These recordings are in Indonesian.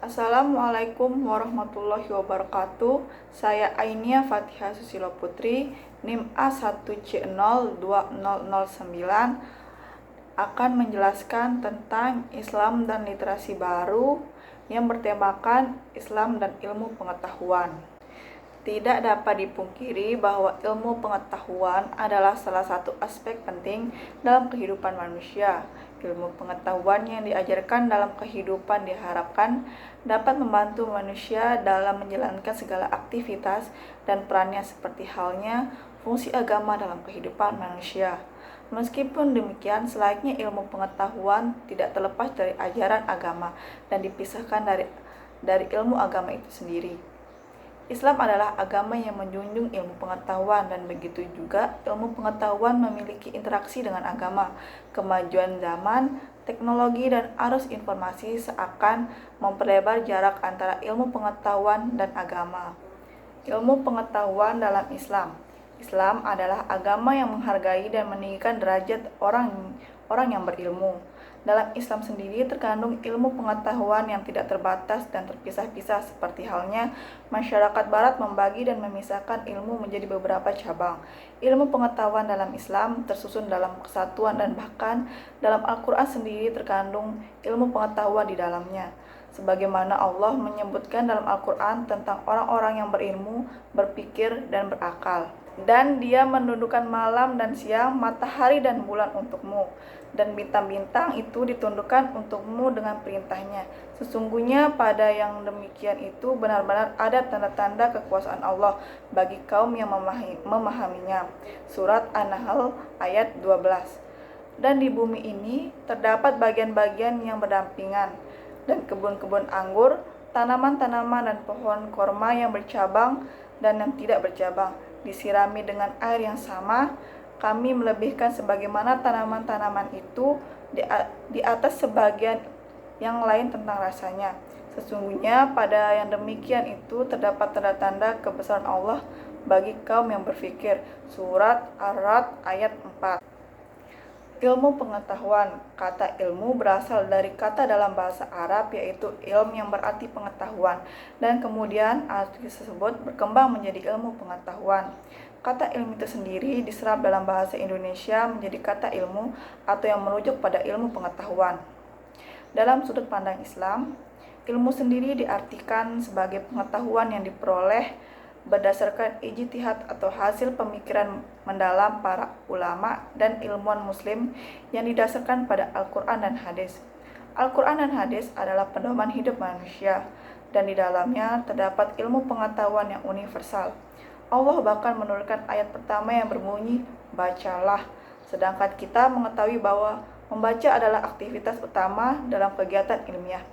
Assalamualaikum warahmatullahi wabarakatuh. Saya Ainia Fatihah Susilo Putri, NIM A1C02009, akan menjelaskan tentang Islam dan literasi baru yang bertemakan Islam dan ilmu pengetahuan. Tidak dapat dipungkiri bahwa ilmu pengetahuan adalah salah satu aspek penting dalam kehidupan manusia. Ilmu pengetahuan yang diajarkan dalam kehidupan diharapkan dapat membantu manusia dalam menjalankan segala aktivitas dan perannya seperti halnya fungsi agama dalam kehidupan manusia. Meskipun demikian, selayaknya ilmu pengetahuan tidak terlepas dari ajaran agama dan dipisahkan dari ilmu agama itu sendiri. Islam adalah agama yang menjunjung ilmu pengetahuan, dan begitu juga ilmu pengetahuan memiliki interaksi dengan agama. Kemajuan zaman, teknologi, dan arus informasi seakan memperlebar jarak antara ilmu pengetahuan dan agama. Ilmu pengetahuan dalam Islam. Islam adalah agama yang menghargai dan meninggikan derajat orang yang berilmu. Dalam Islam sendiri terkandung ilmu pengetahuan yang tidak terbatas dan terpisah-pisah, seperti halnya masyarakat barat membagi dan memisahkan ilmu menjadi beberapa cabang. Ilmu pengetahuan dalam Islam tersusun dalam kesatuan, dan bahkan dalam Al-Quran sendiri terkandung ilmu pengetahuan di dalamnya. Sebagaimana Allah menyebutkan dalam Al-Quran tentang orang-orang yang berilmu, berpikir, dan berakal. Dan Dia menundukkan malam dan siang, matahari dan bulan untukmu, dan bintang-bintang itu ditundukkan untukmu dengan perintahnya. Sesungguhnya pada yang demikian itu benar-benar ada tanda-tanda kekuasaan Allah bagi kaum yang memahaminya. Surat An-Nahl ayat 12. Dan di bumi ini terdapat bagian-bagian yang berdampingan, dan kebun-kebun anggur, tanaman-tanaman dan pohon korma yang bercabang dan yang tidak bercabang, disirami dengan air yang sama. Kami melebihkan sebagaimana tanaman-tanaman itu di atas sebagian yang lain tentang rasanya. Sesungguhnya pada yang demikian itu terdapat tanda-tanda kebesaran Allah bagi kaum yang berfikir. Surat Ar-Ra'd ayat 4. Ilmu pengetahuan. Kata ilmu berasal dari kata dalam bahasa Arab yaitu ilm, yang berarti pengetahuan, dan kemudian arti tersebut berkembang menjadi ilmu pengetahuan. Kata ilmu itu sendiri diserap dalam bahasa Indonesia menjadi kata ilmu atau yang merujuk pada ilmu pengetahuan. Dalam sudut pandang Islam, ilmu sendiri diartikan sebagai pengetahuan yang diperoleh berdasarkan ijtihad atau hasil pemikiran mendalam para ulama dan ilmuwan muslim yang didasarkan pada Al-Quran dan hadis. Al-Quran dan hadis adalah pedoman hidup manusia, dan di dalamnya terdapat ilmu pengetahuan yang universal. Allah bahkan menurunkan ayat pertama yang berbunyi, "Bacalah." Sedangkan kita mengetahui bahwa membaca adalah aktivitas utama dalam kegiatan ilmiah.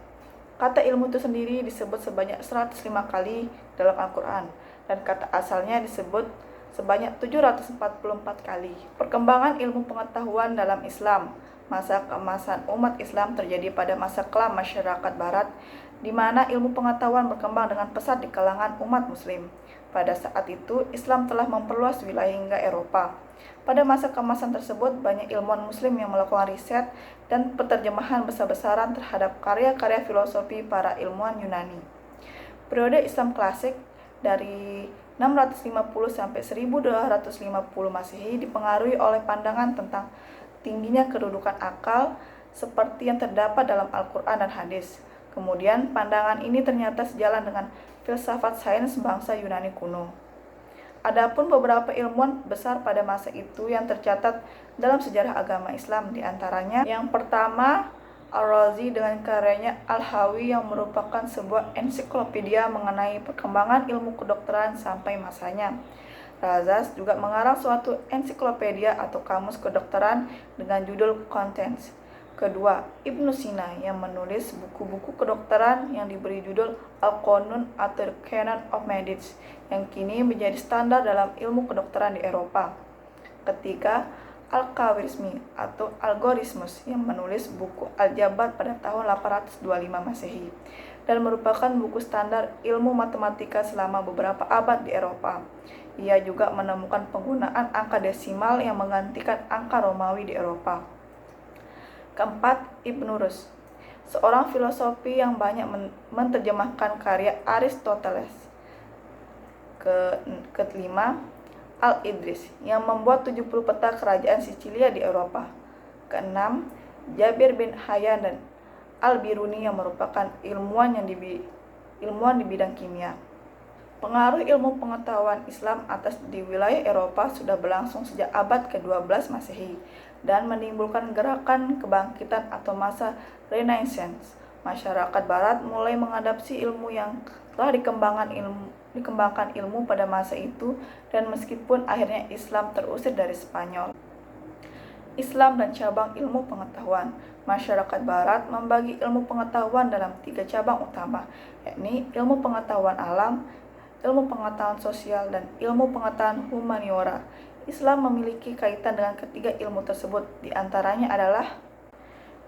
Kata ilmu itu sendiri disebut sebanyak 105 kali dalam Al-Quran, dan kata asalnya disebut sebanyak 744 kali. Perkembangan ilmu pengetahuan dalam Islam. Masa keemasan umat Islam terjadi pada masa kelam masyarakat barat, di mana ilmu pengetahuan berkembang dengan pesat di kalangan umat muslim. Pada saat itu, Islam telah memperluas wilayah hingga Eropa. Pada masa keemasan tersebut, banyak ilmuwan muslim yang melakukan riset dan penerjemahan besar-besaran terhadap karya-karya filosofi para ilmuwan Yunani. Periode Islam klasik dari 650 sampai 1250 Masehi dipengaruhi oleh pandangan tentang tingginya kedudukan akal seperti yang terdapat dalam Al-Quran dan hadis. Kemudian pandangan ini ternyata sejalan dengan filsafat sains bangsa Yunani kuno. Adapun beberapa ilmuwan besar pada masa itu yang tercatat dalam sejarah agama Islam, di antaranya yang pertama Ar-Razi dengan karyanya Al-Hawi yang merupakan sebuah ensiklopedia mengenai perkembangan ilmu kedokteran sampai masanya. Razas juga mengarang suatu ensiklopedia atau kamus kedokteran dengan judul Contents. Kedua, Ibnu Sina yang menulis buku-buku kedokteran yang diberi judul Al-Qanun atau The Canon of Medicine, yang kini menjadi standar dalam ilmu kedokteran di Eropa. Ketiga, Al-Khwarizmi atau Algoritmus yang menulis buku Al-Jabar pada tahun 825 Masehi dan merupakan buku standar ilmu matematika selama beberapa abad di Eropa. Ia juga menemukan penggunaan angka desimal yang menggantikan angka Romawi di Eropa. Keempat, Ibnu Rus. seorang filosofi yang banyak menerjemahkan karya Aristoteles. Kelima, Al-Idris yang membuat 70 peta kerajaan Sicilia di Eropa. Keenam, Jabir bin Hayyan dan Al-Biruni yang merupakan ilmuwan di bidang kimia. Pengaruh ilmu pengetahuan Islam di wilayah Eropa sudah berlangsung sejak abad ke-12 Masehi dan menimbulkan gerakan kebangkitan atau masa Renaissance. Masyarakat Barat mulai mengadopsi ilmu yang telah dikembangkan ilmu pada masa itu, dan meskipun akhirnya Islam terusir dari Spanyol. Islam dan cabang ilmu pengetahuan. Masyarakat Barat membagi ilmu pengetahuan dalam 3 cabang utama, yakni ilmu pengetahuan alam, ilmu pengetahuan sosial, dan ilmu pengetahuan humaniora. Islam memiliki kaitan dengan ketiga ilmu tersebut, di antaranya adalah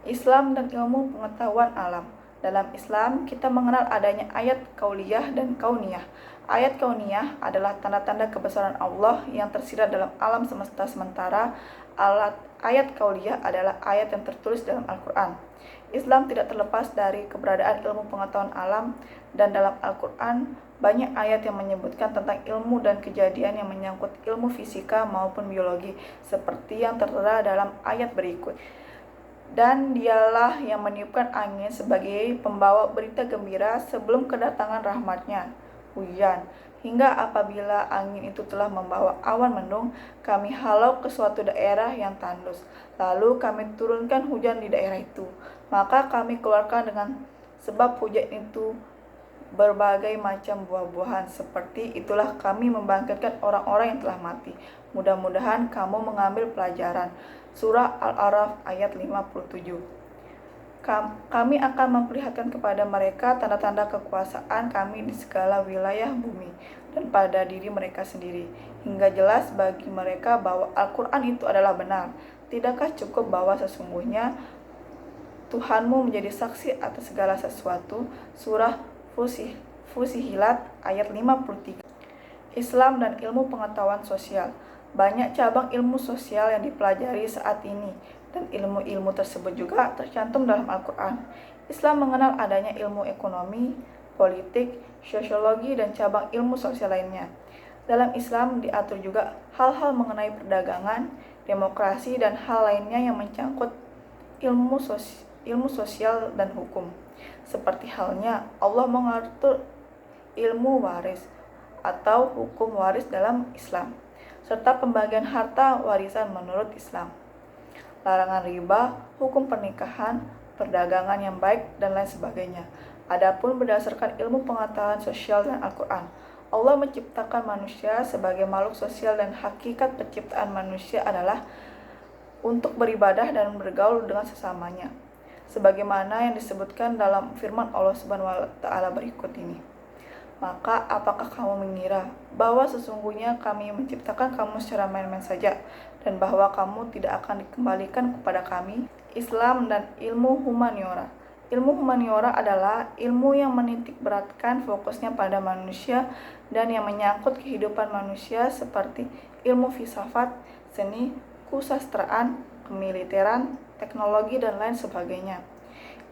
Islam dan ilmu pengetahuan alam. Dalam Islam, kita mengenal adanya ayat kauliyah dan kauniyah. Ayat kauniyah adalah tanda-tanda kebesaran Allah yang tersirat dalam alam semesta sementara. Ayat kauliyah adalah ayat yang tertulis dalam Al-Quran. Islam tidak terlepas dari keberadaan ilmu pengetahuan alam, dan dalam Al-Quran banyak ayat yang menyebutkan tentang ilmu dan kejadian yang menyangkut ilmu fisika maupun biologi, seperti yang tertera dalam ayat berikut. Dan dialah yang meniupkan angin sebagai pembawa berita gembira sebelum kedatangan rahmatnya, hujan, hingga apabila angin itu telah membawa awan mendung, kami halau ke suatu daerah yang tandus, lalu kami turunkan hujan di daerah itu. Maka kami keluarkan dengan sebab hujan itu berbagai macam buah-buahan. Seperti itulah kami membangkitkan orang-orang yang telah mati. Mudah-mudahan kamu mengambil pelajaran. Surah Al-A'raf ayat 57. Kami akan memperlihatkan kepada mereka tanda-tanda kekuasaan kami di segala wilayah bumi dan pada diri mereka sendiri, hingga jelas bagi mereka bahwa Al-Quran itu adalah benar. Tidakkah cukup bahwa sesungguhnya Tuhanmu menjadi saksi atas segala sesuatu? Surah Fusilat ayat 53. Islam dan ilmu pengetahuan sosial. Banyak cabang ilmu sosial yang dipelajari saat ini, dan ilmu-ilmu tersebut juga tercantum dalam Al-Quran. Islam mengenal adanya ilmu ekonomi, politik, sosiologi, dan cabang ilmu sosial lainnya. Dalam Islam diatur juga hal-hal mengenai perdagangan, demokrasi, dan hal lainnya yang mencangkut ilmu sosial dan hukum. Seperti halnya Allah mengatur ilmu waris atau hukum waris dalam Islam, serta pembagian harta warisan menurut Islam, larangan riba, hukum pernikahan, perdagangan yang baik, dan lain sebagainya. Adapun berdasarkan ilmu pengetahuan sosial dan Al-Quran, Allah menciptakan manusia sebagai makhluk sosial, dan hakikat penciptaan manusia adalah untuk beribadah dan bergaul dengan sesamanya, sebagaimana yang disebutkan dalam firman Allah Subhanahu wa Ta'ala berikut ini. Maka apakah kamu mengira bahwa sesungguhnya kami menciptakan kamu secara main-main saja, dan bahwa kamu tidak akan dikembalikan kepada kami? Islam dan ilmu humaniora. Ilmu humaniora adalah ilmu yang menitik beratkan fokusnya pada manusia dan yang menyangkut kehidupan manusia, seperti ilmu filsafat, seni, kesusastraan, kemiliteran, teknologi, dan lain sebagainya.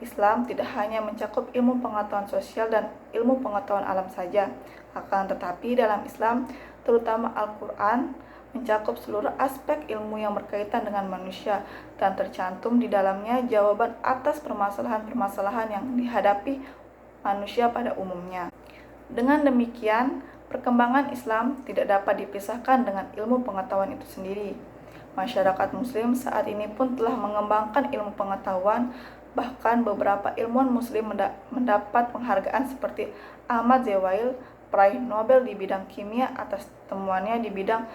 Islam tidak hanya mencakup ilmu pengetahuan sosial dan ilmu pengetahuan alam saja, akan tetapi dalam Islam, terutama Al-Quran, mencakup seluruh aspek ilmu yang berkaitan dengan manusia, dan tercantum di dalamnya jawaban atas permasalahan-permasalahan yang dihadapi manusia pada umumnya. Dengan demikian, perkembangan Islam tidak dapat dipisahkan dengan ilmu pengetahuan itu sendiri. Masyarakat Muslim saat ini pun telah mengembangkan ilmu pengetahuan. Bahkan beberapa ilmuwan Muslim mendapat penghargaan, seperti Ahmad Zewail, peraih Nobel di bidang kimia atas temuannya di bidang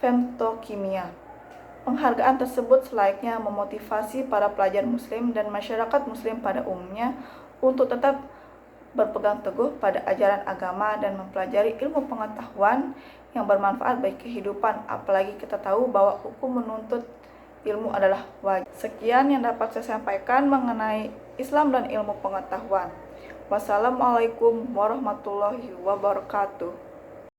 femtokimia. Penghargaan tersebut selayaknya memotivasi para pelajar Muslim dan masyarakat Muslim pada umumnya untuk tetap berpegang teguh pada ajaran agama dan mempelajari ilmu pengetahuan yang bermanfaat bagi kehidupan, apalagi kita tahu bahwa hukum menuntut ilmu adalah wajib. Sekian yang dapat saya sampaikan mengenai Islam dan ilmu pengetahuan. Wassalamualaikum warahmatullahi wabarakatuh.